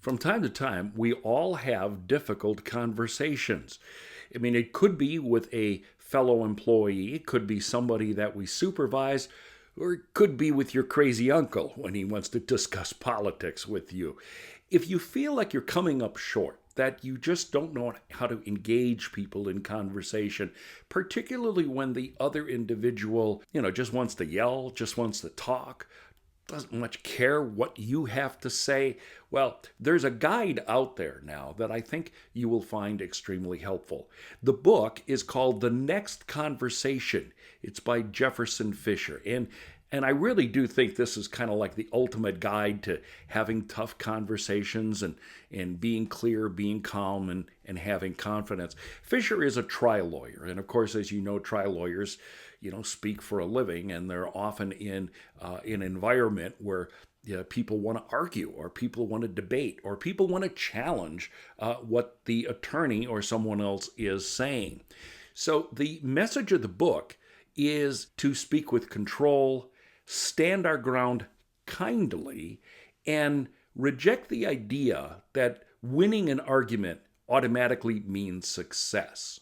From time to time, we all have difficult conversations. I mean, it could be with a fellow employee, it could be somebody that we supervise, or it could be with your crazy uncle when he wants to discuss politics with you. If you feel like you're coming up short, that you just don't know how to engage people in conversation, particularly when the other individual, just wants to yell, just wants to talk, doesn't much care what you have to say. Well, there's a guide out there now that I think you will find extremely helpful. The book is called The Next Conversation. It's by Jefferson Fisher. And I really do think this is kind of like the ultimate guide to having tough conversations and being clear, being calm, and having confidence. Fisher is a trial lawyer. And of course, as you know, trial lawyers, speak for a living, and they're often in an environment where people want to argue, or people want to debate, or people want to challenge what the attorney or someone else is saying. So the message of the book is to speak with control, stand our ground kindly, and reject the idea that winning an argument automatically means success.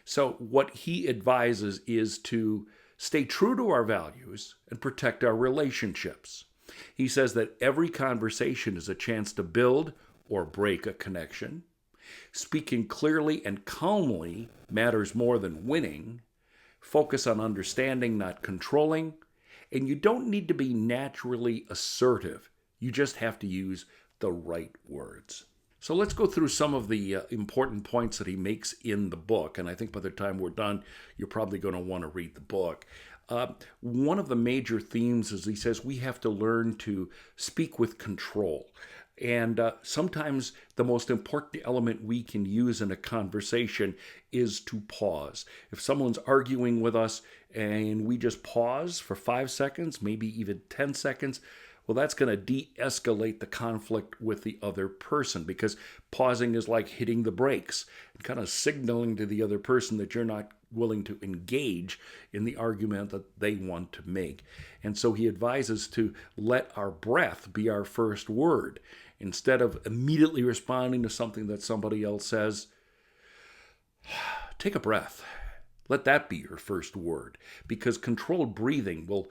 So what he advises is to stay true to our values and protect our relationships. He says that every conversation is a chance to build or break a connection. Speaking clearly and calmly matters more than winning. Focus on understanding, not controlling. And you don't need to be naturally assertive. You just have to use the right words. So let's go through some of the important points that he makes in the book. And I think by the time we're done, you're probably going to want to read the book. One of the major themes is he says we have to learn to speak with control. And sometimes the most important element we can use in a conversation is to pause. If someone's arguing with us and we just pause for 5 seconds, maybe even 10 seconds, well, that's going to de-escalate the conflict with the other person, because pausing is like hitting the brakes and kind of signaling to the other person that you're not willing to engage in the argument that they want to make. And so he advises to let our breath be our first word. Instead of immediately responding to something that somebody else says, take a breath. Let that be your first word, because controlled breathing will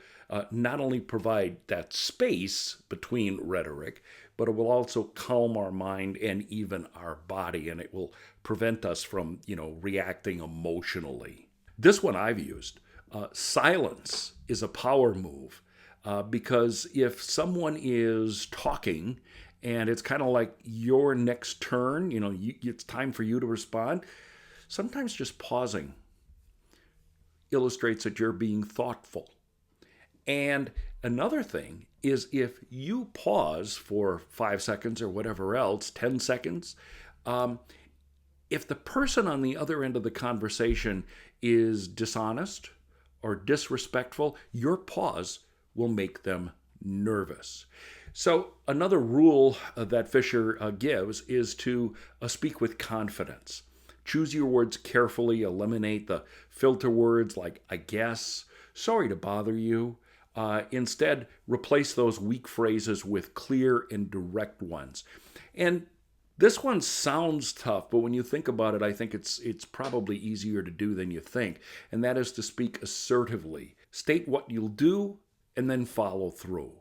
not only provide that space between rhetoric, but it will also calm our mind and even our body, and it will prevent us from, reacting emotionally. This one I've used. Silence is a power move, because if someone is talking and it's kind of like your next turn, it's time for you to respond, sometimes just pausing illustrates that you're being thoughtful. And another thing is, if you pause for 5 seconds or whatever else, 10 seconds, if the person on the other end of the conversation is dishonest or disrespectful, your pause will make them nervous. So another rule that Fisher gives is to speak with confidence. Choose your words carefully. Eliminate the filter words like "I guess," "sorry to bother you." Instead, replace those weak phrases with clear and direct ones. And this one sounds tough, but when you think about it, I think it's probably easier to do than you think. And that is to speak assertively. State what you'll do and then follow through.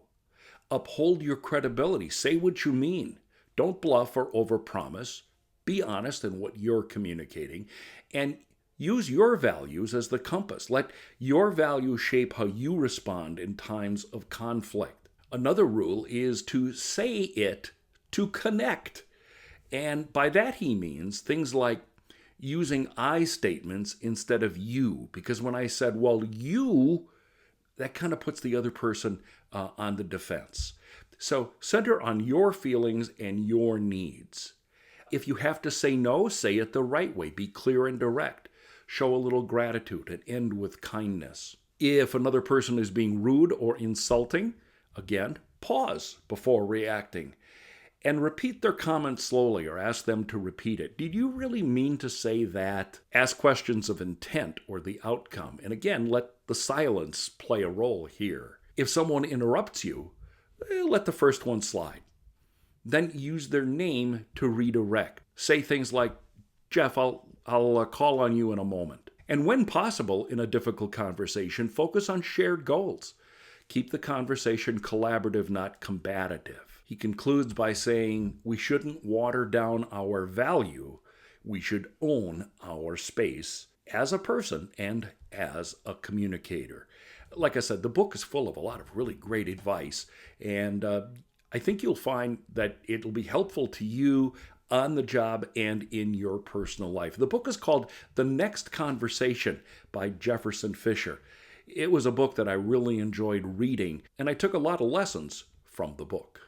Uphold your credibility. Say what you mean. Don't bluff or overpromise. Be honest in what you're communicating, and use your values as the compass. Let your values shape how you respond in times of conflict. Another rule is to say it to connect. And by that he means things like using I statements instead of you. Because when I said, well, you, that kind of puts the other person on the defense. So center on your feelings and your needs. If you have to say no, say it the right way. Be clear and direct. Show a little gratitude and end with kindness. If another person is being rude or insulting, again, pause before reacting. And repeat their comment slowly, or ask them to repeat it. Did you really mean to say that? Ask questions of intent or the outcome. And again, let the silence play a role here. If someone interrupts you, let the first one slide. then use their name to redirect. Say things like, Jeff, I'll call on you in a moment. And when possible in a difficult conversation, focus on shared goals. Keep the conversation collaborative, not combative. He concludes by saying, we shouldn't water down our value. We should own our space as a person and as a communicator. Like I said, the book is full of a lot of really great advice, and I think you'll find that it'll be helpful to you on the job and in your personal life. The book is called The Next Conversation by Jefferson Fisher. It was a book that I really enjoyed reading, and I took a lot of lessons from the book.